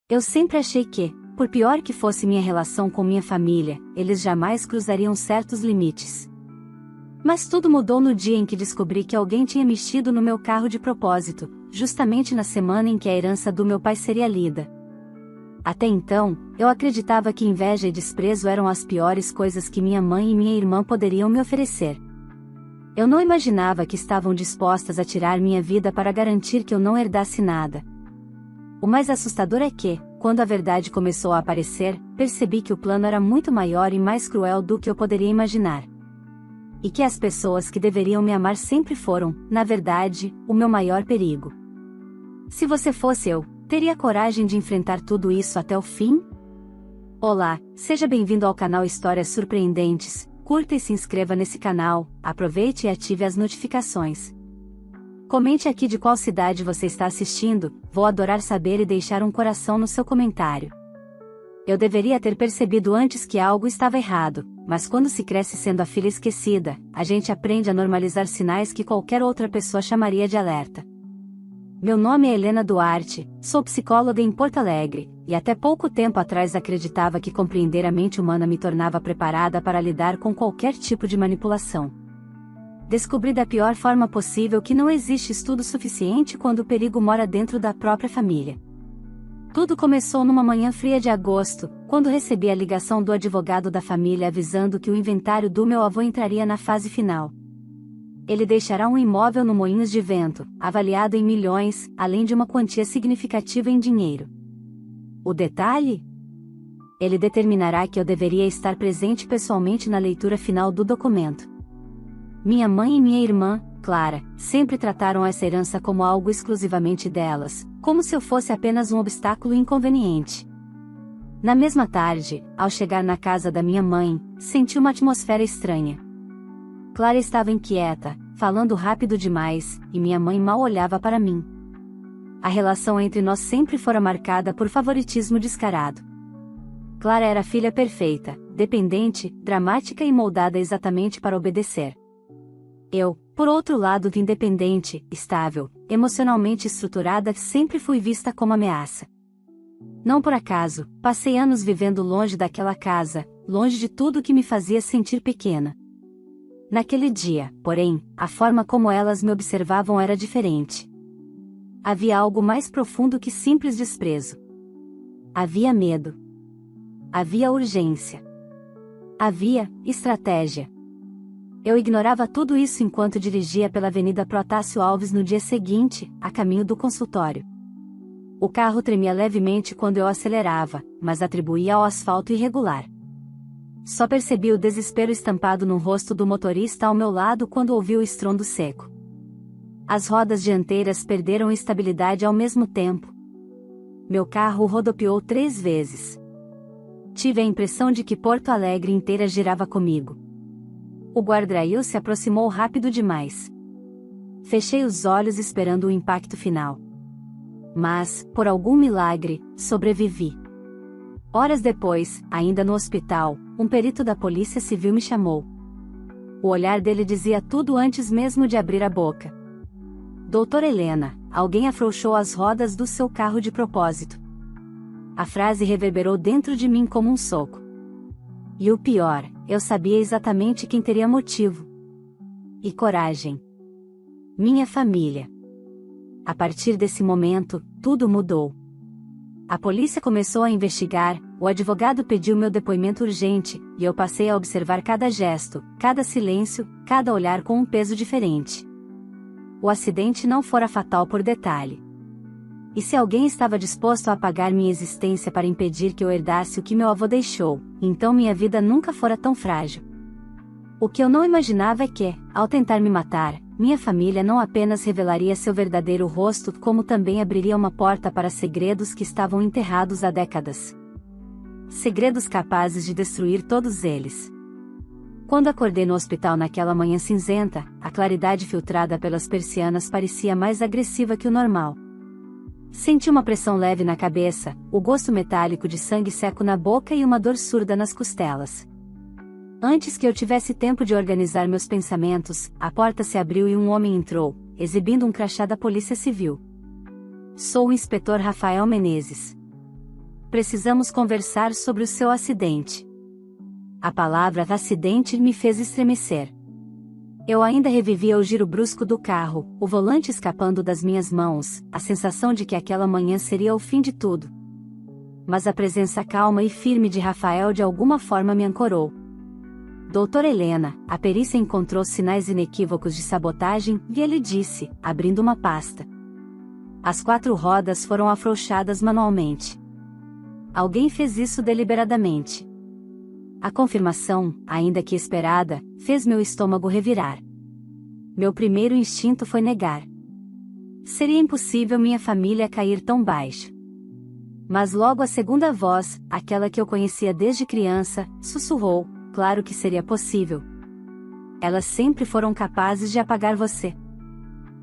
Eu sempre achei que, por pior que fosse minha relação com minha família, eles jamais cruzariam certos limites. Mas tudo mudou no dia em que descobri que alguém tinha mexido no meu carro de propósito, justamente na semana em que a herança do meu pai seria lida. Até então, eu acreditava que inveja e desprezo eram as piores coisas que minha mãe e minha irmã poderiam me oferecer. Eu não imaginava que estavam dispostas a tirar minha vida para garantir que eu não herdasse nada. O mais assustador é que, quando a verdade começou a aparecer, percebi que o plano era muito maior e mais cruel do que eu poderia imaginar. E que as pessoas que deveriam me amar sempre foram, na verdade, o meu maior perigo. Se você fosse eu, teria coragem de enfrentar tudo isso até o fim? Olá, seja bem-vindo ao canal Histórias Surpreendentes. Curta e se inscreva nesse canal, aproveite e ative as notificações. Comente aqui de qual cidade você está assistindo, vou adorar saber e deixar um coração no seu comentário. Eu deveria ter percebido antes que algo estava errado, mas quando se cresce sendo a filha esquecida, a gente aprende a normalizar sinais que qualquer outra pessoa chamaria de alerta. Meu nome é Helena Duarte, sou psicóloga em Porto Alegre, e até pouco tempo atrás acreditava que compreender a mente humana me tornava preparada para lidar com qualquer tipo de manipulação. Descobri da pior forma possível que não existe estudo suficiente quando o perigo mora dentro da própria família. Tudo começou numa manhã fria de agosto, quando recebi a ligação do advogado da família avisando que o inventário do meu avô entraria na fase final. Ele deixará um imóvel no Moinhos de Vento, avaliado em milhões, além de uma quantia significativa em dinheiro. O detalhe? Ele determinará que eu deveria estar presente pessoalmente na leitura final do documento. Minha mãe e minha irmã, Clara, sempre trataram essa herança como algo exclusivamente delas, como se eu fosse apenas um obstáculo inconveniente. Na mesma tarde, ao chegar na casa da minha mãe, senti uma atmosfera estranha. Clara estava inquieta, falando rápido demais, e minha mãe mal olhava para mim. A relação entre nós sempre fora marcada por favoritismo descarado. Clara era a filha perfeita, dependente, dramática e moldada exatamente para obedecer. Eu, por outro lado, independente, estável, emocionalmente estruturada, sempre fui vista como ameaça. Não por acaso, passei anos vivendo longe daquela casa, longe de tudo que me fazia sentir pequena. Naquele dia, porém, a forma como elas me observavam era diferente. Havia algo mais profundo que simples desprezo. Havia medo. Havia urgência. Havia estratégia. Eu ignorava tudo isso enquanto dirigia pela Avenida Protásio Alves no dia seguinte, a caminho do consultório. O carro tremia levemente quando eu acelerava, mas atribuía ao asfalto irregular. Só percebi o desespero estampado no rosto do motorista ao meu lado quando ouvi o estrondo seco. As rodas dianteiras perderam estabilidade ao mesmo tempo. Meu carro rodopiou 3 vezes. Tive a impressão de que Porto Alegre inteira girava comigo. O guarda-rail se aproximou rápido demais. Fechei os olhos esperando o impacto final. Mas, por algum milagre, sobrevivi. Horas depois, ainda no hospital, um perito da Polícia Civil me chamou. O olhar dele dizia tudo antes mesmo de abrir a boca. Doutora Helena, alguém afrouxou as rodas do seu carro de propósito. A frase reverberou dentro de mim como um soco. E o pior, eu sabia exatamente quem teria motivo. E coragem. Minha família. A partir desse momento, tudo mudou. A polícia começou a investigar, o advogado pediu meu depoimento urgente, e eu passei a observar cada gesto, cada silêncio, cada olhar com um peso diferente. O acidente não fora fatal por detalhe. E se alguém estava disposto a apagar minha existência para impedir que eu herdasse o que meu avô deixou, então minha vida nunca fora tão frágil. O que eu não imaginava é que, ao tentar me matar, minha família não apenas revelaria seu verdadeiro rosto, como também abriria uma porta para segredos que estavam enterrados há décadas. Segredos capazes de destruir todos eles. Quando acordei no hospital naquela manhã cinzenta, a claridade filtrada pelas persianas parecia mais agressiva que o normal. Senti uma pressão leve na cabeça, o gosto metálico de sangue seco na boca e uma dor surda nas costelas. Antes que eu tivesse tempo de organizar meus pensamentos, a porta se abriu e um homem entrou, exibindo um crachá da Polícia Civil. Sou o inspetor Rafael Menezes. precisamos conversar sobre o seu acidente. A palavra acidente me fez estremecer. Eu ainda revivia o giro brusco do carro, o volante escapando das minhas mãos, a sensação de que aquela manhã seria o fim de tudo. Mas a presença calma e firme de Rafael de alguma forma me ancorou. Doutora Helena, a perícia encontrou sinais inequívocos de sabotagem, e ele disse, abrindo uma pasta. As 4 rodas foram afrouxadas manualmente. Alguém fez isso deliberadamente. A confirmação, ainda que esperada, fez meu estômago revirar. Meu primeiro instinto foi negar. Seria impossível minha família cair tão baixo. Mas logo a segunda voz, aquela que eu conhecia desde criança, sussurrou, claro que seria possível. Elas sempre foram capazes de apagar você.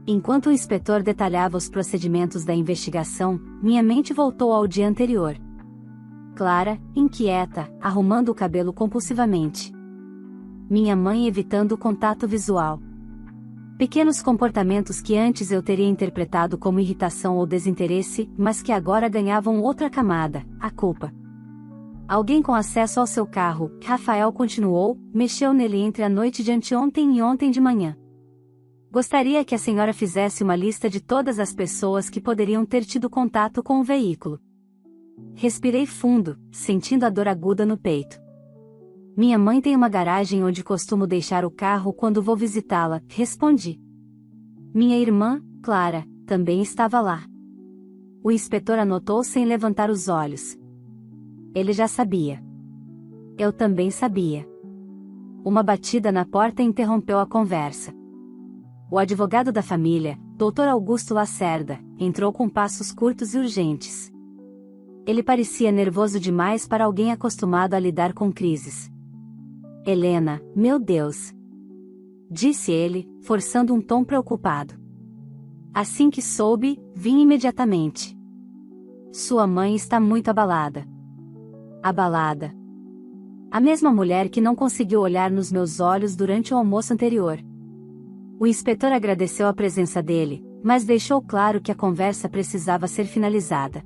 Enquanto o inspetor detalhava os procedimentos da investigação, minha mente voltou ao dia anterior. Clara, inquieta, arrumando o cabelo compulsivamente. Minha mãe evitando o contato visual. Pequenos comportamentos que antes eu teria interpretado como irritação ou desinteresse, mas que agora ganhavam outra camada, a culpa. Alguém com acesso ao seu carro, Rafael continuou, mexeu nele entre a noite de anteontem e ontem de manhã. Gostaria que a senhora fizesse uma lista de todas as pessoas que poderiam ter tido contato com o veículo. Respirei fundo, sentindo a dor aguda no peito. Minha mãe tem uma garagem onde costumo deixar o carro quando vou visitá-la, respondi. Minha irmã, Clara, também estava lá. O inspetor anotou sem levantar os olhos. Ele já sabia. Eu também sabia. Uma batida na porta interrompeu a conversa. O advogado da família, Dr. Augusto Lacerda, entrou com passos curtos e urgentes. Ele parecia nervoso demais para alguém acostumado a lidar com crises. Helena, meu Deus! Disse ele, forçando um tom preocupado. Assim que soube, vim imediatamente. Sua mãe está muito abalada. Abalada. A mesma mulher que não conseguiu olhar nos meus olhos durante o almoço anterior. O inspetor agradeceu a presença dele, mas deixou claro que a conversa precisava ser finalizada.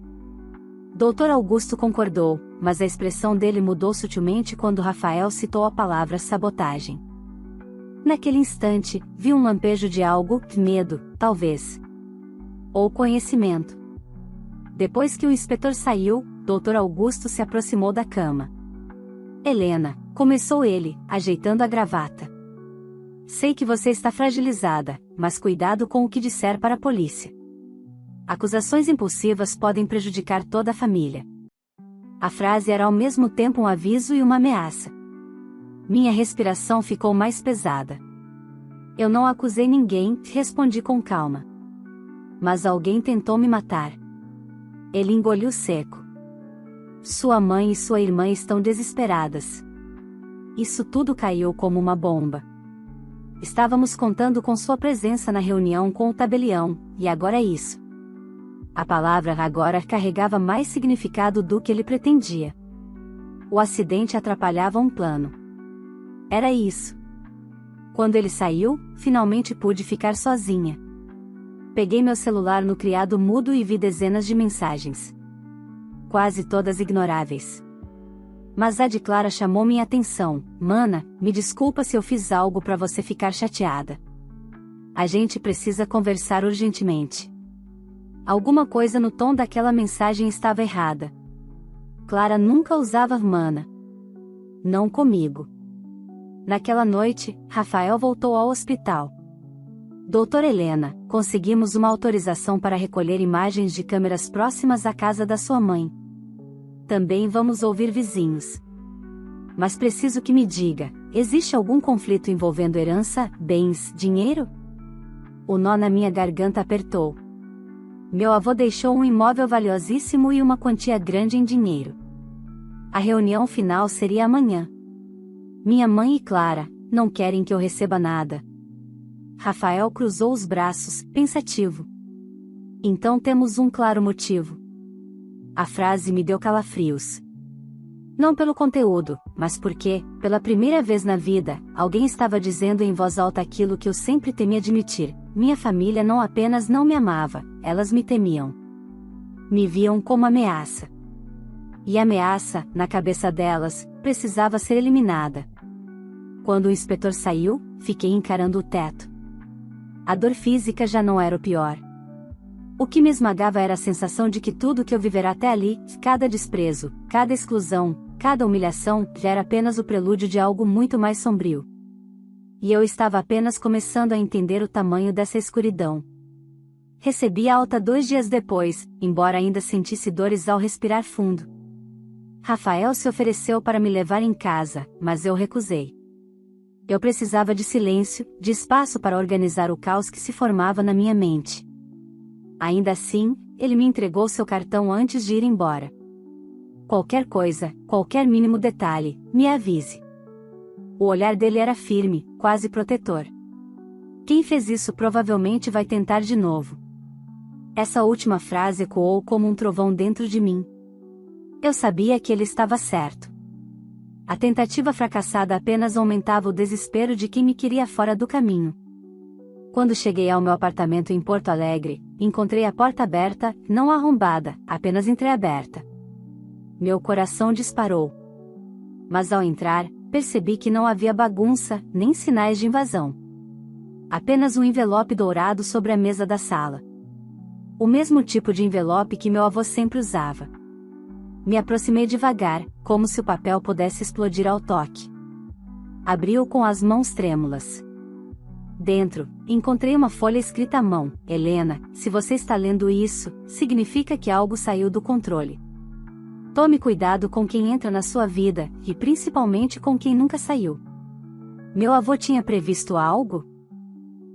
Dr. Augusto concordou, mas a expressão dele mudou sutilmente quando Rafael citou a palavra sabotagem. Naquele instante, vi um lampejo de algo, medo, talvez. Ou conhecimento. Depois que o inspetor saiu, Dr. Augusto se aproximou da cama. Helena, começou ele, ajeitando a gravata. Sei que você está fragilizada, mas cuidado com o que disser para a polícia. Acusações impulsivas podem prejudicar toda a família. A frase era ao mesmo tempo um aviso e uma ameaça. Minha respiração ficou mais pesada. Eu não acusei ninguém, respondi com calma. Mas alguém tentou me matar. Ele engoliu seco. Sua mãe e sua irmã estão desesperadas. Isso tudo caiu como uma bomba. Estávamos contando com sua presença na reunião com o tabelião, e agora é isso. A palavra agora carregava mais significado do que ele pretendia. O acidente atrapalhava um plano. Era isso. Quando ele saiu, finalmente pude ficar sozinha. Peguei meu celular no criado mudo e vi dezenas de mensagens. Quase todas ignoráveis. Mas a de Clara chamou minha atenção. Mana, me desculpa se eu fiz algo para você ficar chateada. A gente precisa conversar urgentemente. Alguma coisa no tom daquela mensagem estava errada. Clara nunca usava mana. Não comigo. Naquela noite, Rafael voltou ao hospital. Doutora Helena, conseguimos uma autorização para recolher imagens de câmeras próximas à casa da sua mãe. Também vamos ouvir vizinhos. Mas preciso que me diga, existe algum conflito envolvendo herança, bens, dinheiro? O nó na minha garganta apertou. Meu avô deixou um imóvel valiosíssimo e uma quantia grande em dinheiro. A reunião final seria amanhã. Minha mãe e Clara não querem que eu receba nada. Rafael cruzou os braços, pensativo. Então temos um claro motivo. A frase me deu calafrios. Não pelo conteúdo, mas porque, pela primeira vez na vida, alguém estava dizendo em voz alta aquilo que eu sempre temi admitir. Minha família não apenas não me amava, elas me temiam. Me viam como ameaça. E a ameaça, na cabeça delas, precisava ser eliminada. Quando o inspetor saiu, fiquei encarando o teto. A dor física já não era o pior. O que me esmagava era a sensação de que tudo que eu vivera até ali, cada desprezo, cada exclusão, cada humilhação, já era apenas o prelúdio de algo muito mais sombrio. E eu estava apenas começando a entender o tamanho dessa escuridão. Recebi a alta 2 dias depois, embora ainda sentisse dores ao respirar fundo. Rafael se ofereceu para me levar em casa, mas eu recusei. Eu precisava de silêncio, de espaço para organizar o caos que se formava na minha mente. Ainda assim, ele me entregou seu cartão antes de ir embora. Qualquer coisa, qualquer mínimo detalhe, me avise. O olhar dele era firme, quase protetor. Quem fez isso provavelmente vai tentar de novo. Essa última frase ecoou como um trovão dentro de mim. Eu sabia que ele estava certo. A tentativa fracassada apenas aumentava o desespero de quem me queria fora do caminho. Quando cheguei ao meu apartamento em Porto Alegre, encontrei a porta aberta, não arrombada, apenas entreaberta. Meu coração disparou. Mas ao entrar, percebi que não havia bagunça, nem sinais de invasão. Apenas um envelope dourado sobre a mesa da sala. O mesmo tipo de envelope que meu avô sempre usava. Me aproximei devagar, como se o papel pudesse explodir ao toque. Abri-o com as mãos trêmulas. Dentro, encontrei uma folha escrita à mão. Helena, se você está lendo isso, significa que algo saiu do controle. Tome cuidado com quem entra na sua vida, e principalmente com quem nunca saiu. Meu avô tinha previsto algo?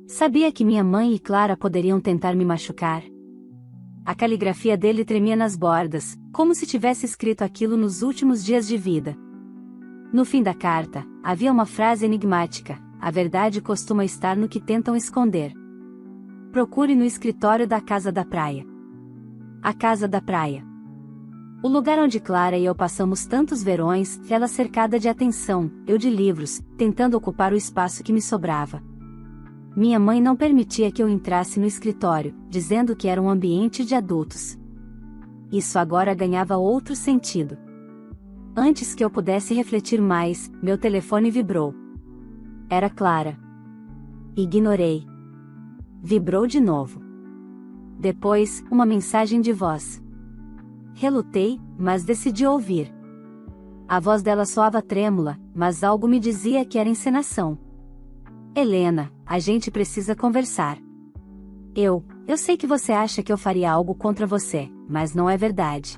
Sabia que minha mãe e Clara poderiam tentar me machucar? A caligrafia dele tremia nas bordas, como se tivesse escrito aquilo nos últimos dias de vida. No fim da carta, havia uma frase enigmática: a verdade costuma estar no que tentam esconder. Procure no escritório da Casa da Praia. A Casa da Praia. O lugar onde Clara e eu passamos tantos verões, ela cercada de atenção, eu de livros, tentando ocupar o espaço que me sobrava. Minha mãe não permitia que eu entrasse no escritório, dizendo que era um ambiente de adultos. Isso agora ganhava outro sentido. Antes que eu pudesse refletir mais, meu telefone vibrou. Era Clara. Ignorei. Vibrou de novo. Depois, uma mensagem de voz. Relutei, mas decidi ouvir. A voz dela soava trêmula, mas algo me dizia que era encenação. Helena, a gente precisa conversar. Eu sei que você acha que eu faria algo contra você, mas não é verdade.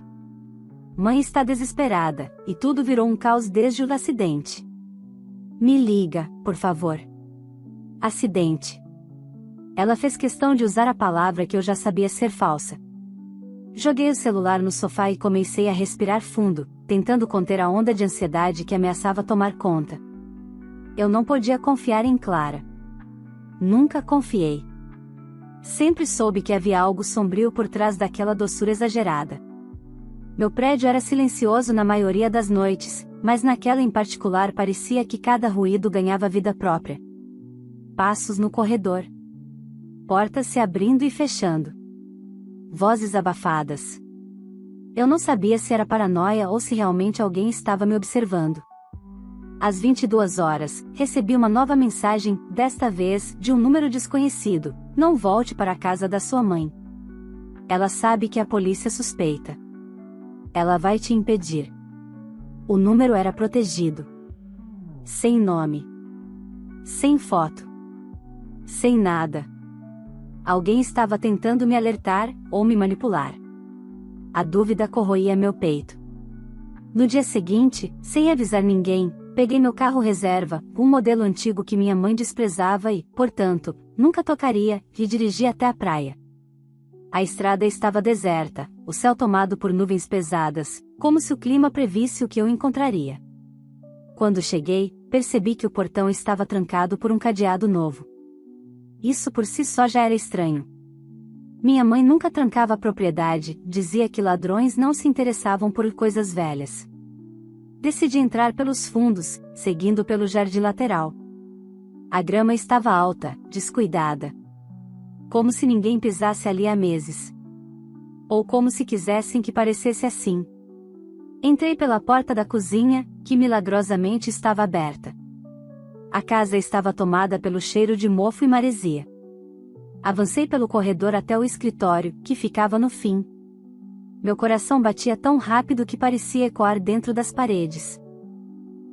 Mãe está desesperada, e tudo virou um caos desde o acidente. Me liga, por favor. Acidente. Ela fez questão de usar a palavra que eu já sabia ser falsa. Joguei o celular no sofá e comecei a respirar fundo, tentando conter a onda de ansiedade que ameaçava tomar conta. Eu não podia confiar em Clara. Nunca confiei. Sempre soube que havia algo sombrio por trás daquela doçura exagerada. Meu prédio era silencioso na maioria das noites, mas naquela em particular parecia que cada ruído ganhava vida própria. Passos no corredor. Portas se abrindo e fechando. Vozes abafadas. Eu não sabia se era paranoia ou se realmente alguém estava me observando. Às 22 horas, recebi uma nova mensagem, desta vez, de um número desconhecido: não volte para a casa da sua mãe. Ela sabe que a polícia suspeita. Ela vai te impedir. O número era protegido. Sem nome. Sem foto. Sem nada. Alguém estava tentando me alertar, ou me manipular. A dúvida corroía meu peito. No dia seguinte, sem avisar ninguém, peguei meu carro reserva, um modelo antigo que minha mãe desprezava e, portanto, nunca tocaria, e dirigi até a praia. A estrada estava deserta, o céu tomado por nuvens pesadas, como se o clima previsse o que eu encontraria. Quando cheguei, percebi que o portão estava trancado por um cadeado novo. Isso por si só já era estranho. Minha mãe nunca trancava a propriedade, dizia que ladrões não se interessavam por coisas velhas. Decidi entrar pelos fundos, seguindo pelo jardim lateral. A grama estava alta, descuidada. Como se ninguém pisasse ali há meses. Ou como se quisessem que parecesse assim. Entrei pela porta da cozinha, que milagrosamente estava aberta. A casa estava tomada pelo cheiro de mofo e maresia. Avancei pelo corredor até o escritório, que ficava no fim. Meu coração batia tão rápido que parecia ecoar dentro das paredes.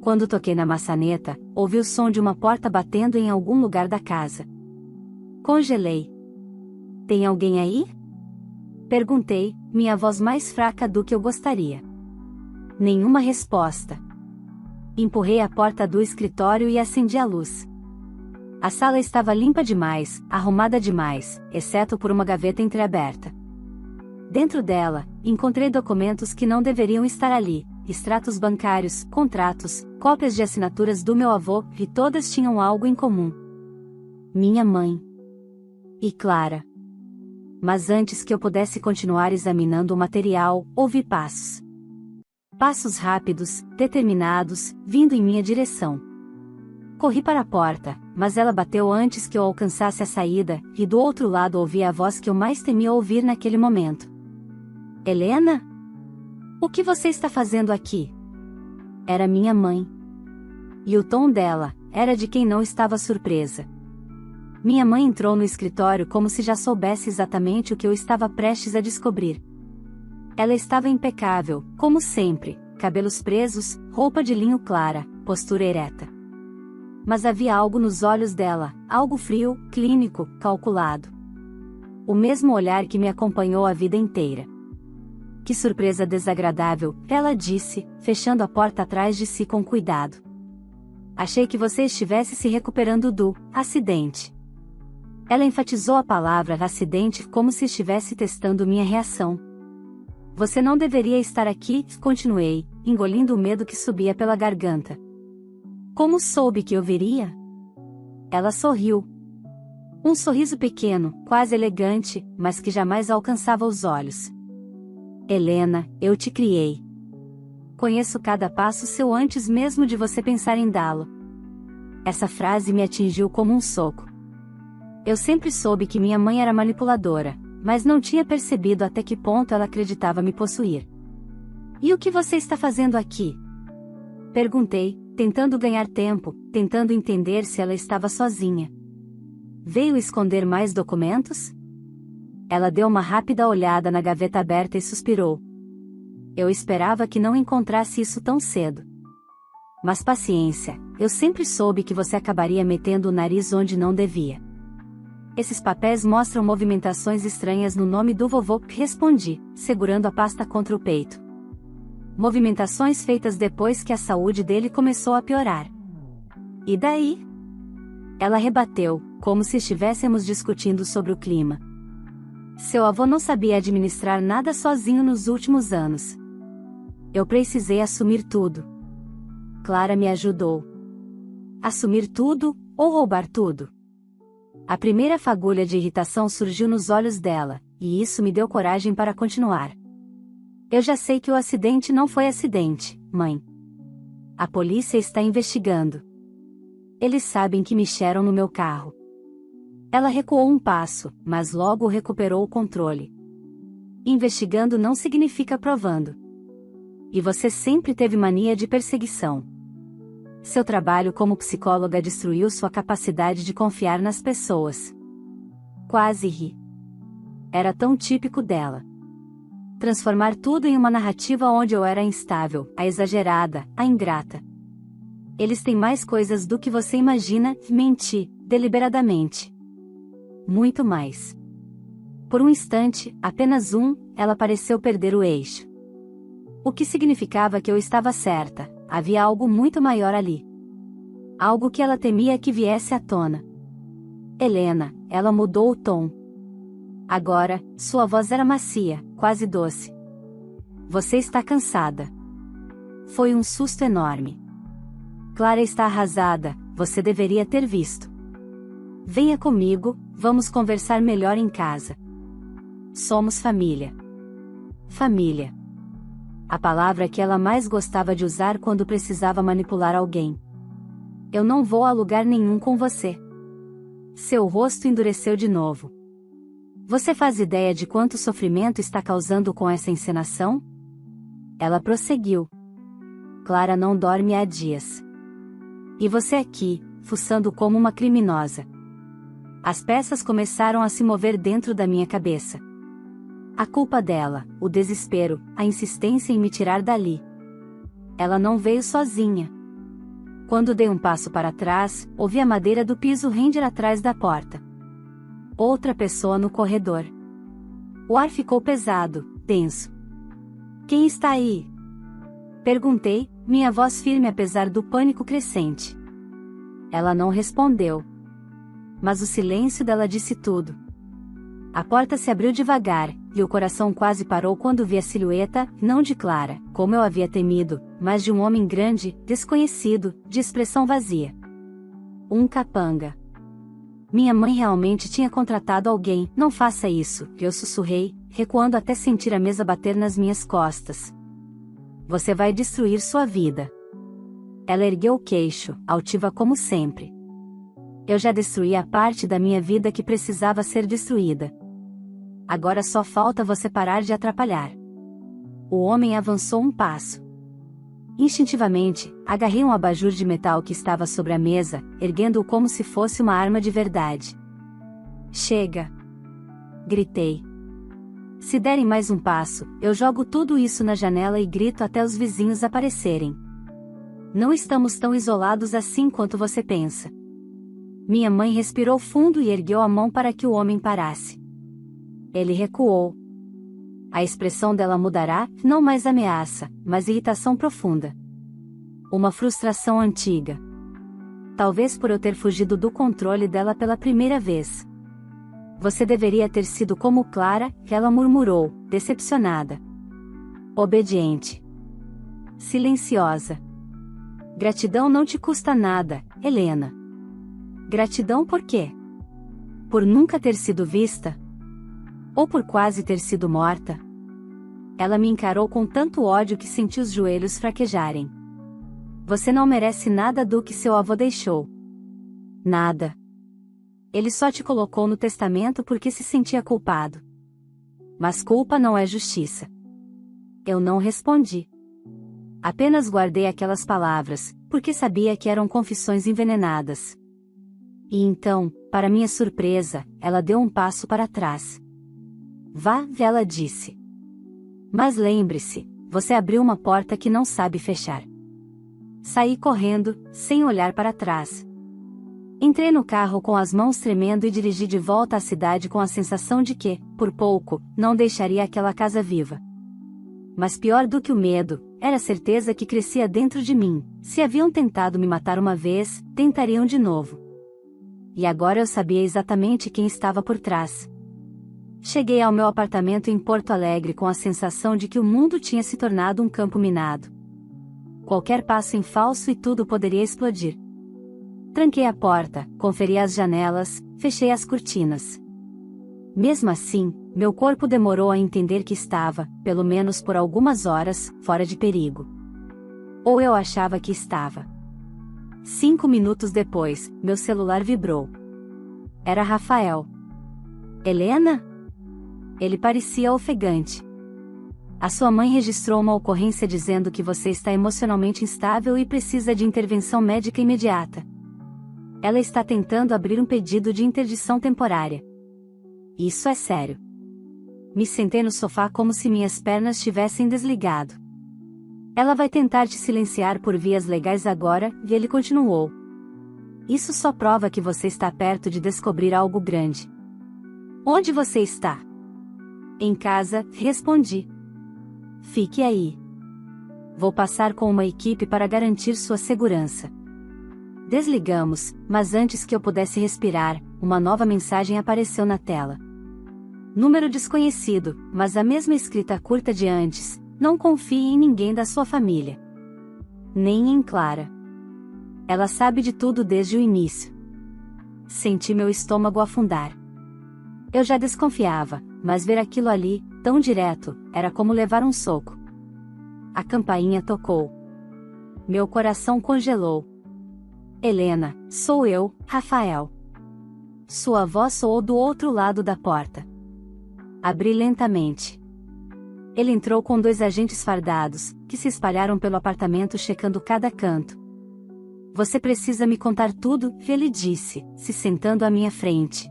Quando toquei na maçaneta, ouvi o som de uma porta batendo em algum lugar da casa. Congelei. Tem alguém aí? Perguntei, minha voz mais fraca do que eu gostaria. Nenhuma resposta. Empurrei a porta do escritório e acendi a luz. A sala estava limpa demais, arrumada demais, exceto por uma gaveta entreaberta. Dentro dela, encontrei documentos que não deveriam estar ali, extratos bancários, contratos, cópias de assinaturas do meu avô, e todas tinham algo em comum. Minha mãe. E Clara. Mas antes que eu pudesse continuar examinando o material, ouvi passos. Passos rápidos, determinados, vindo em minha direção. Corri para a porta, mas ela bateu antes que eu alcançasse a saída, e do outro lado ouvi a voz que eu mais temia ouvir naquele momento. Helena? O que você está fazendo aqui? Era minha mãe. E o tom dela era de quem não estava surpresa. Minha mãe entrou no escritório como se já soubesse exatamente o que eu estava prestes a descobrir. Ela estava impecável, como sempre, cabelos presos, roupa de linho clara, postura ereta. Mas havia algo nos olhos dela, algo frio, clínico, calculado. O mesmo olhar que me acompanhou a vida inteira. Que surpresa desagradável, ela disse, fechando a porta atrás de si com cuidado. Achei que você estivesse se recuperando do acidente. Ela enfatizou a palavra acidente como se estivesse testando minha reação. Você não deveria estar aqui, continuei, engolindo o medo que subia pela garganta. Como soube que eu viria? Ela sorriu. Um sorriso pequeno, quase elegante, mas que jamais alcançava os olhos. Helena, eu te criei. Conheço cada passo seu antes mesmo de você pensar em dá-lo. Essa frase me atingiu como um soco. Eu sempre soube que minha mãe era manipuladora, mas não tinha percebido até que ponto ela acreditava me possuir. E o que você está fazendo aqui? Perguntei, tentando ganhar tempo, tentando entender se ela estava sozinha. Veio esconder mais documentos? Ela deu uma rápida olhada na gaveta aberta e suspirou. Eu esperava que não encontrasse isso tão cedo. Mas paciência, eu sempre soube que você acabaria metendo o nariz onde não devia. Esses papéis mostram movimentações estranhas no nome do vovô, respondi, segurando a pasta contra o peito. Movimentações feitas depois que a saúde dele começou a piorar. E daí? Ela rebateu, como se estivéssemos discutindo sobre o clima. Seu avô não sabia administrar nada sozinho nos últimos anos. Eu precisei assumir tudo. Clara me ajudou. Assumir tudo, ou roubar tudo? A primeira fagulha de irritação surgiu nos olhos dela, e isso me deu coragem para continuar. Eu já sei que o acidente não foi acidente, mãe. A polícia está investigando. Eles sabem que mexeram no meu carro. Ela recuou um passo, mas logo recuperou o controle. Investigando não significa provando. E você sempre teve mania de perseguição. Seu trabalho como psicóloga destruiu sua capacidade de confiar nas pessoas. Quase ri. Era tão típico dela. Transformar tudo em uma narrativa onde eu era a instável, a exagerada, a ingrata. Eles têm mais coisas do que você imagina, menti, deliberadamente. Muito mais. Por um instante, apenas um, ela pareceu perder o eixo. O que significava que eu estava certa, havia algo muito maior ali. Algo que ela temia que viesse à tona. Helena, ela mudou o tom. Agora, sua voz era macia, quase doce. Você está cansada. Foi um susto enorme. Clara está arrasada, você deveria ter visto. Venha comigo, vamos conversar melhor em casa. Somos família. Família. A palavra que ela mais gostava de usar quando precisava manipular alguém. Eu não vou a lugar nenhum com você. Seu rosto endureceu de novo. Você faz ideia de quanto sofrimento está causando com essa encenação? Ela prosseguiu. Clara não dorme há dias. E você aqui, fuçando como uma criminosa. As peças começaram a se mover dentro da minha cabeça. A culpa dela, o desespero, a insistência em me tirar dali. Ela não veio sozinha. Quando dei um passo para trás, ouvi a madeira do piso render atrás da porta. Outra pessoa no corredor. O ar ficou pesado, tenso. Quem está aí? Perguntei, minha voz firme apesar do pânico crescente. Ela não respondeu. Mas o silêncio dela disse tudo. A porta se abriu devagar, e o coração quase parou quando vi a silhueta, não de Clara, como eu havia temido, mas de um homem grande, desconhecido, de expressão vazia. Um capanga. Minha mãe realmente tinha contratado alguém. Não faça isso, eu sussurrei, recuando até sentir a mesa bater nas minhas costas. Você vai destruir sua vida. Ela ergueu o queixo, altiva como sempre. Eu já destruí a parte da minha vida que precisava ser destruída. Agora só falta você parar de atrapalhar. O homem avançou um passo. Instintivamente, agarrei um abajur de metal que estava sobre a mesa, erguendo-o como se fosse uma arma de verdade. Chega! Gritei. Se derem mais um passo, eu jogo tudo isso na janela e grito até os vizinhos aparecerem. Não estamos tão isolados assim quanto você pensa. Minha mãe respirou fundo e ergueu a mão para que o homem parasse. Ele recuou. A expressão dela mudará, não mais ameaça, mas irritação profunda. Uma frustração antiga. Talvez por eu ter fugido do controle dela pela primeira vez. Você deveria ter sido como Clara, ela murmurou, decepcionada. Obediente. Silenciosa. Gratidão não te custa nada, Helena. Gratidão por quê? Por nunca ter sido vista? Ou por quase ter sido morta? Ela me encarou com tanto ódio que senti os joelhos fraquejarem. Você não merece nada do que seu avô deixou. Nada. Ele só te colocou no testamento porque se sentia culpado. Mas culpa não é justiça. Eu não respondi. Apenas guardei aquelas palavras, porque sabia que eram confissões envenenadas. E então, para minha surpresa, ela deu um passo para trás. Vá, ela disse. Mas lembre-se, você abriu uma porta que não sabe fechar. Saí correndo, sem olhar para trás. Entrei no carro com as mãos tremendo e dirigi de volta à cidade com a sensação de que, por pouco, não deixaria aquela casa viva. Mas pior do que o medo, era a certeza que crescia dentro de mim. Se haviam tentado me matar uma vez, tentariam de novo. E agora eu sabia exatamente quem estava por trás. Cheguei ao meu apartamento em Porto Alegre com a sensação de que o mundo tinha se tornado um campo minado. Qualquer passo em falso e tudo poderia explodir. Tranquei a porta, conferi as janelas, fechei as cortinas. Mesmo assim, meu corpo demorou a entender que estava, pelo menos por algumas horas, fora de perigo. Ou eu achava que estava. 5 minutos depois, meu celular vibrou. Era Rafael. Helena? Ele parecia ofegante. A sua mãe registrou uma ocorrência dizendo que você está emocionalmente instável e precisa de intervenção médica imediata. Ela está tentando abrir um pedido de interdição temporária. Isso é sério. Me sentei no sofá como se minhas pernas tivessem desligado. Ela vai tentar te silenciar por vias legais agora, e ele continuou. Isso só prova que você está perto de descobrir algo grande. Onde você está? Em casa, respondi. Fique aí. Vou passar com uma equipe para garantir sua segurança. Desligamos, mas antes que eu pudesse respirar, uma nova mensagem apareceu na tela. Número desconhecido, mas a mesma escrita curta de antes. Não confie em ninguém da sua família. Nem em Clara. Ela sabe de tudo desde o início. Senti meu estômago afundar. Eu já desconfiava, mas ver aquilo ali, tão direto, era como levar um soco. A campainha tocou. Meu coração congelou. Helena, sou eu, Rafael. Sua voz soou do outro lado da porta. Abri lentamente. Ele entrou com 2 agentes fardados, que se espalharam pelo apartamento checando cada canto. Você precisa me contar tudo, ele disse, se sentando à minha frente.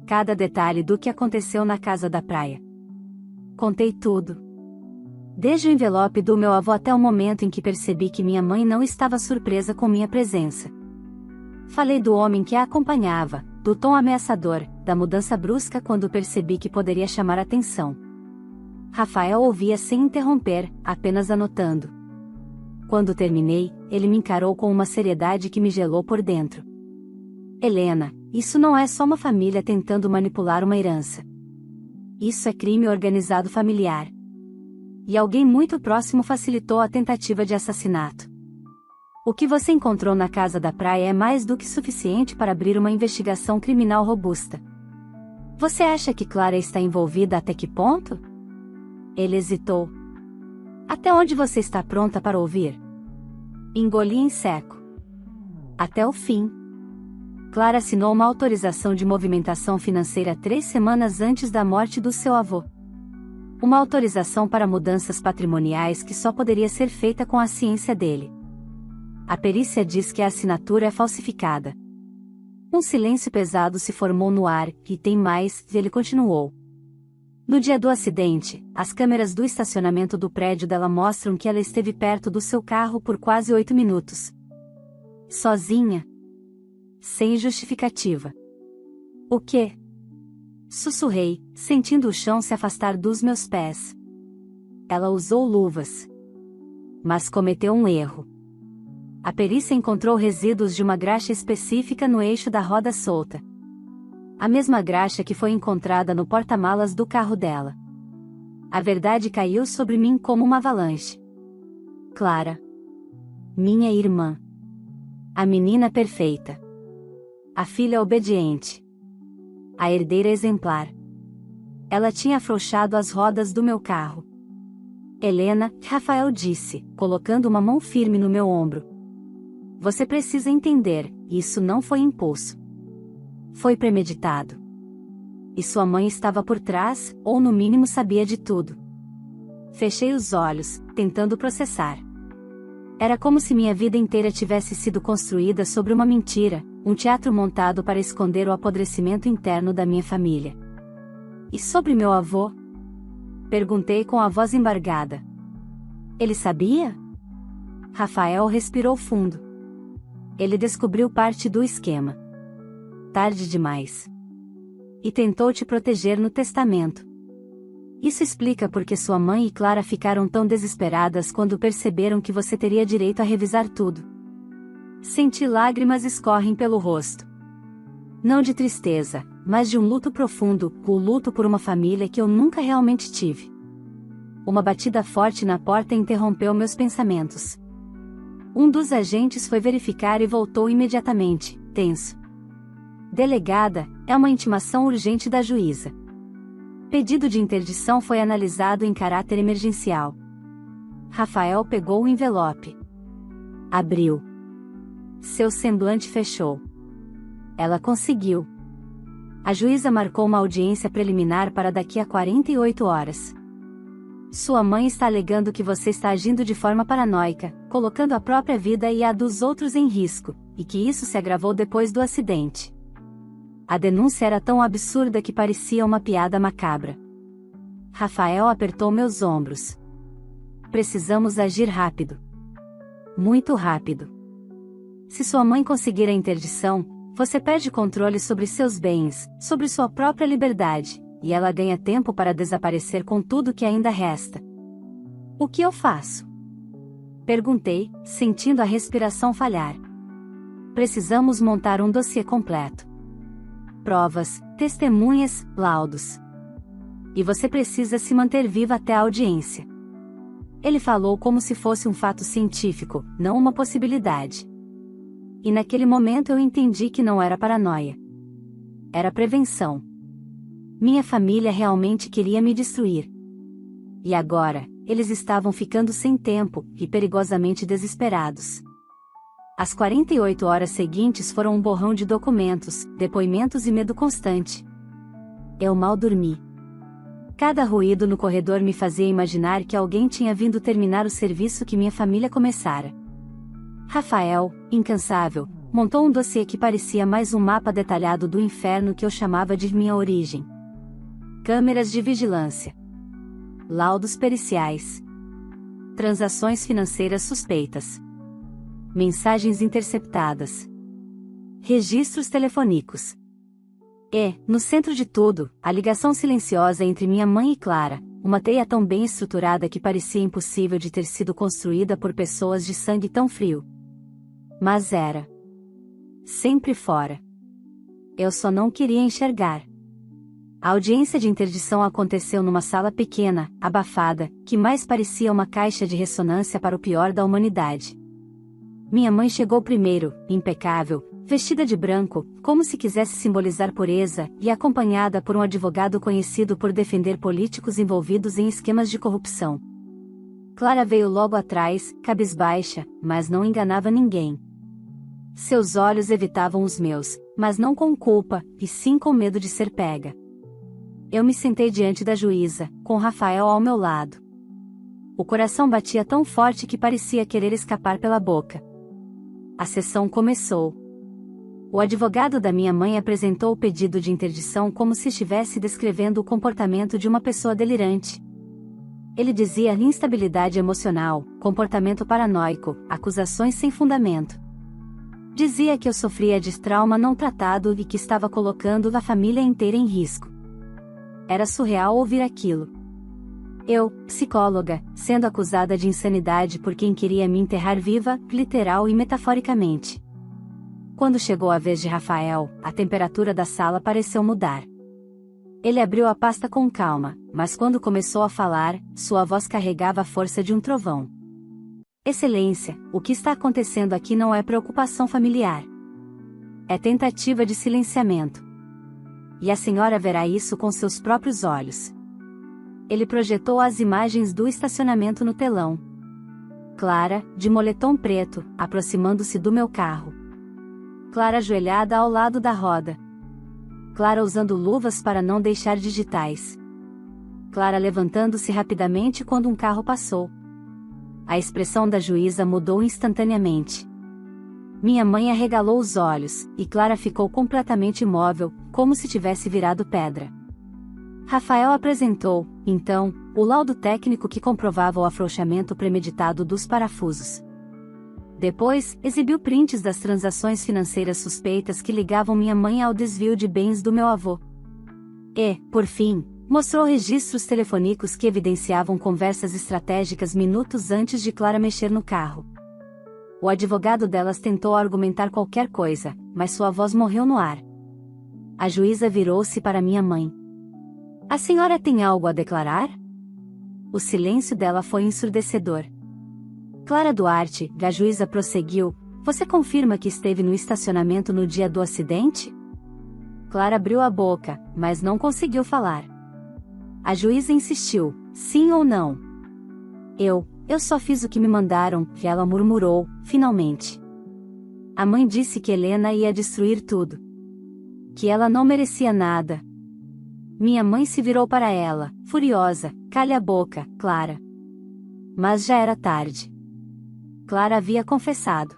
Cada detalhe do que aconteceu na casa da praia. Contei tudo. Desde o envelope do meu avô até o momento em que percebi que minha mãe não estava surpresa com minha presença. Falei do homem que a acompanhava, do tom ameaçador, da mudança brusca quando percebi que poderia chamar atenção. Rafael ouvia sem interromper, apenas anotando. Quando terminei, ele me encarou com uma seriedade que me gelou por dentro. Helena, isso não é só uma família tentando manipular uma herança. Isso é crime organizado familiar. E alguém muito próximo facilitou a tentativa de assassinato. O que você encontrou na casa da praia é mais do que suficiente para abrir uma investigação criminal robusta. Você acha que Clara está envolvida até que ponto? Ele hesitou. Até onde você está pronta para ouvir? Engoli em seco. Até o fim. Clara assinou uma autorização de movimentação financeira 3 semanas antes da morte do seu avô. Uma autorização para mudanças patrimoniais que só poderia ser feita com a ciência dele. A perícia diz que a assinatura é falsificada. Um silêncio pesado se formou no ar, e tem mais, ele continuou. No dia do acidente, as câmeras do estacionamento do prédio dela mostram que ela esteve perto do seu carro por quase 8 minutos. Sozinha. Sem justificativa. O quê? Sussurrei, sentindo o chão se afastar dos meus pés. Ela usou luvas. Mas cometeu um erro. A perícia encontrou resíduos de uma graxa específica no eixo da roda solta. A mesma graxa que foi encontrada no porta-malas do carro dela. A verdade caiu sobre mim como uma avalanche. Clara. Minha irmã. A menina perfeita. A filha obediente. A herdeira exemplar. Ela tinha afrouxado as rodas do meu carro. Helena, Rafael disse, colocando uma mão firme no meu ombro. Você precisa entender, isso não foi impulso. Foi premeditado. E sua mãe estava por trás, ou no mínimo sabia de tudo. Fechei os olhos, tentando processar. Era como se minha vida inteira tivesse sido construída sobre uma mentira, um teatro montado para esconder o apodrecimento interno da minha família. E sobre meu avô? Perguntei com a voz embargada. Ele sabia? Rafael respirou fundo. Ele descobriu parte do esquema. Tarde demais. E tentou te proteger no testamento. Isso explica por que sua mãe e Clara ficaram tão desesperadas quando perceberam que você teria direito a revisar tudo. Senti lágrimas escorrem pelo rosto. Não de tristeza, mas de um luto profundo, o luto por uma família que eu nunca realmente tive. Uma batida forte na porta interrompeu meus pensamentos. Um dos agentes foi verificar e voltou imediatamente, tenso. Delegada, é uma intimação urgente da juíza. Pedido de interdição foi analisado em caráter emergencial. Rafael pegou o envelope. Abriu. Seu semblante fechou. Ela conseguiu. A juíza marcou uma audiência preliminar para daqui a 48 horas. Sua mãe está alegando que você está agindo de forma paranoica, colocando a própria vida e a dos outros em risco, e que isso se agravou depois do acidente. A denúncia era tão absurda que parecia uma piada macabra. Rafael apertou meus ombros. Precisamos agir rápido. Muito rápido. Se sua mãe conseguir a interdição, você perde controle sobre seus bens, sobre sua própria liberdade, e ela ganha tempo para desaparecer com tudo que ainda resta. O que eu faço? Perguntei, sentindo a respiração falhar. Precisamos montar um dossiê completo. Provas, testemunhas, laudos. E você precisa se manter viva até a audiência. Ele falou como se fosse um fato científico, não uma possibilidade. E naquele momento eu entendi que não era paranoia. Era prevenção. Minha família realmente queria me destruir. E agora, eles estavam ficando sem tempo, e perigosamente desesperados. As 48 horas seguintes foram um borrão de documentos, depoimentos e medo constante. Eu mal dormi. Cada ruído no corredor me fazia imaginar que alguém tinha vindo terminar o serviço que minha família começara. Rafael, incansável, montou um dossiê que parecia mais um mapa detalhado do inferno que eu chamava de minha origem. Câmeras de vigilância. Laudos periciais. Transações financeiras suspeitas. Mensagens interceptadas. Registros telefônicos. E, no centro de tudo, a ligação silenciosa entre minha mãe e Clara, uma teia tão bem estruturada que parecia impossível de ter sido construída por pessoas de sangue tão frio. Mas era. Sempre fora. Eu só não queria enxergar. A audiência de interdição aconteceu numa sala pequena, abafada, que mais parecia uma caixa de ressonância para o pior da humanidade. Minha mãe chegou primeiro, impecável, vestida de branco, como se quisesse simbolizar pureza, e acompanhada por um advogado conhecido por defender políticos envolvidos em esquemas de corrupção. Clara veio logo atrás, cabisbaixa, mas não enganava ninguém. Seus olhos evitavam os meus, mas não com culpa, e sim com medo de ser pega. Eu me sentei diante da juíza, com Rafael ao meu lado. O coração batia tão forte que parecia querer escapar pela boca. A sessão começou. O advogado da minha mãe apresentou o pedido de interdição como se estivesse descrevendo o comportamento de uma pessoa delirante. Ele dizia instabilidade emocional, comportamento paranoico, acusações sem fundamento. Dizia que eu sofria de trauma não tratado e que estava colocando a família inteira em risco. Era surreal ouvir aquilo. Eu, psicóloga, sendo acusada de insanidade por quem queria me enterrar viva, literal e metaforicamente. Quando chegou a vez de Rafael, a temperatura da sala pareceu mudar. Ele abriu a pasta com calma, mas quando começou a falar, sua voz carregava a força de um trovão. Excelência, o que está acontecendo aqui não é preocupação familiar. É tentativa de silenciamento. E a senhora verá isso com seus próprios olhos. Ele projetou as imagens do estacionamento no telão. Clara, de moletom preto, aproximando-se do meu carro. Clara ajoelhada ao lado da roda. Clara usando luvas para não deixar digitais. Clara levantando-se rapidamente quando um carro passou. A expressão da juíza mudou instantaneamente. Minha mãe arregalou os olhos, e Clara ficou completamente imóvel, como se tivesse virado pedra. Rafael apresentou, então, o laudo técnico que comprovava o afrouxamento premeditado dos parafusos. Depois, exibiu prints das transações financeiras suspeitas que ligavam minha mãe ao desvio de bens do meu avô. E, por fim, mostrou registros telefônicos que evidenciavam conversas estratégicas minutos antes de Clara mexer no carro. O advogado delas tentou argumentar qualquer coisa, mas sua voz morreu no ar. A juíza virou-se para minha mãe. A senhora tem algo a declarar? O silêncio dela foi ensurdecedor. Clara Duarte, a juíza prosseguiu, você confirma que esteve no estacionamento no dia do acidente? Clara abriu a boca, mas não conseguiu falar. A juíza insistiu, sim ou não? Eu só fiz o que me mandaram, ela murmurou, finalmente. A mãe disse que Helena ia destruir tudo. Que ela não merecia nada. Minha mãe se virou para ela, furiosa, calha a boca, Clara. Mas já era tarde. Clara havia confessado.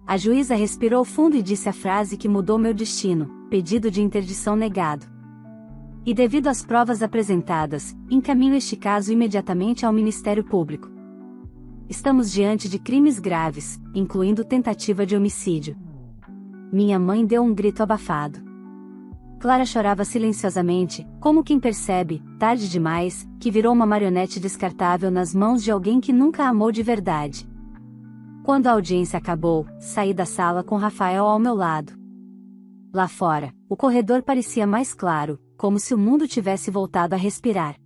A juíza respirou fundo e disse a frase que mudou meu destino, pedido de interdição negado. E devido às provas apresentadas, encaminho este caso imediatamente ao Ministério Público. Estamos diante de crimes graves, incluindo tentativa de homicídio. Minha mãe deu um grito abafado. Clara chorava silenciosamente, como quem percebe, tarde demais, que virou uma marionete descartável nas mãos de alguém que nunca a amou de verdade. Quando a audiência acabou, saí da sala com Rafael ao meu lado. Lá fora, o corredor parecia mais claro, como se o mundo tivesse voltado a respirar.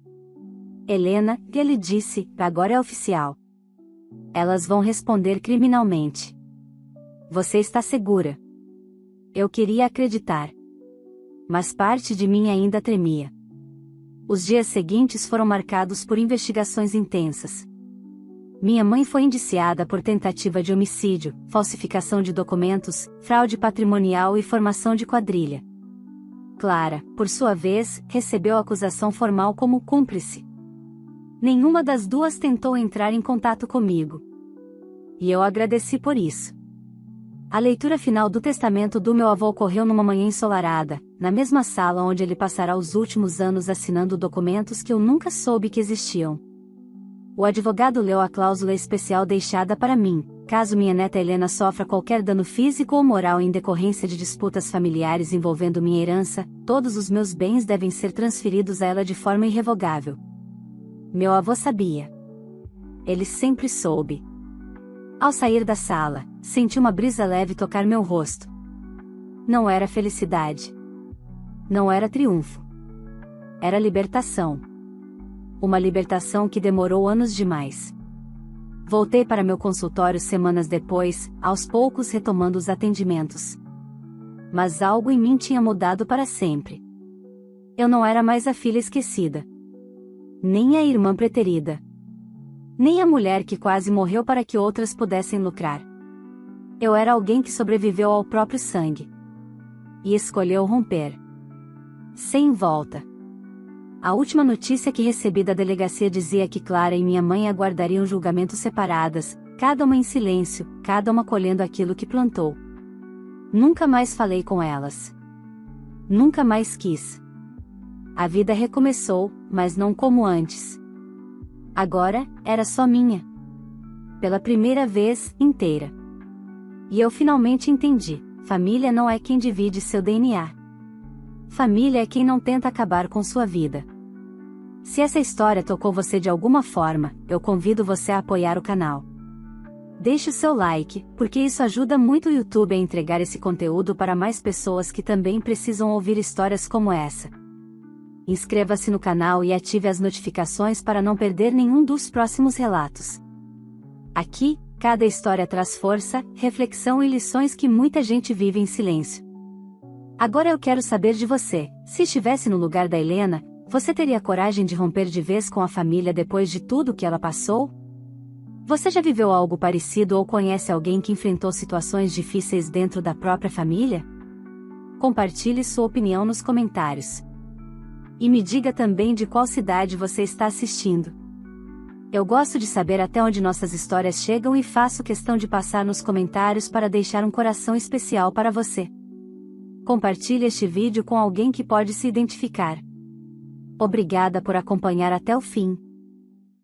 Helena, ele disse, agora é oficial. Elas vão responder criminalmente. Você está segura? Eu queria acreditar. Mas parte de mim ainda tremia. Os dias seguintes foram marcados por investigações intensas. Minha mãe foi indiciada por tentativa de homicídio, falsificação de documentos, fraude patrimonial e formação de quadrilha. Clara, por sua vez, recebeu a acusação formal como cúmplice. Nenhuma das duas tentou entrar em contato comigo. E eu agradeci por isso. A leitura final do testamento do meu avô ocorreu numa manhã ensolarada, na mesma sala onde ele passará os últimos anos assinando documentos que eu nunca soube que existiam. O advogado leu a cláusula especial deixada para mim: caso minha neta Helena sofra qualquer dano físico ou moral em decorrência de disputas familiares envolvendo minha herança, todos os meus bens devem ser transferidos a ela de forma irrevogável. Meu avô sabia. Ele sempre soube. Ao sair da sala, senti uma brisa leve tocar meu rosto. Não era felicidade. Não era triunfo. Era libertação. Uma libertação que demorou anos demais. Voltei para meu consultório semanas depois, aos poucos retomando os atendimentos. Mas algo em mim tinha mudado para sempre. Eu não era mais a filha esquecida. Nem a irmã preterida. Nem a mulher que quase morreu para que outras pudessem lucrar. Eu era alguém que sobreviveu ao próprio sangue. E escolheu romper. Sem volta. A última notícia que recebi da delegacia dizia que Clara e minha mãe aguardariam julgamento separadas, cada uma em silêncio, cada uma colhendo aquilo que plantou. Nunca mais falei com elas. Nunca mais quis. A vida recomeçou, mas não como antes. Agora, era só minha. Pela primeira vez, inteira. E eu finalmente entendi: família não é quem divide seu DNA. Família é quem não tenta acabar com sua vida. Se essa história tocou você de alguma forma, eu convido você a apoiar o canal. Deixe o seu like, porque isso ajuda muito o YouTube a entregar esse conteúdo para mais pessoas que também precisam ouvir histórias como essa. Inscreva-se no canal e ative as notificações para não perder nenhum dos próximos relatos. Aqui, cada história traz força, reflexão e lições que muita gente vive em silêncio. Agora eu quero saber de você: se estivesse no lugar da Helena, você teria coragem de romper de vez com a família depois de tudo que ela passou? Você já viveu algo parecido ou conhece alguém que enfrentou situações difíceis dentro da própria família? Compartilhe sua opinião nos comentários. E me diga também de qual cidade você está assistindo. Eu gosto de saber até onde nossas histórias chegam e faço questão de passar nos comentários para deixar um coração especial para você. Compartilhe este vídeo com alguém que pode se identificar. Obrigada por acompanhar até o fim.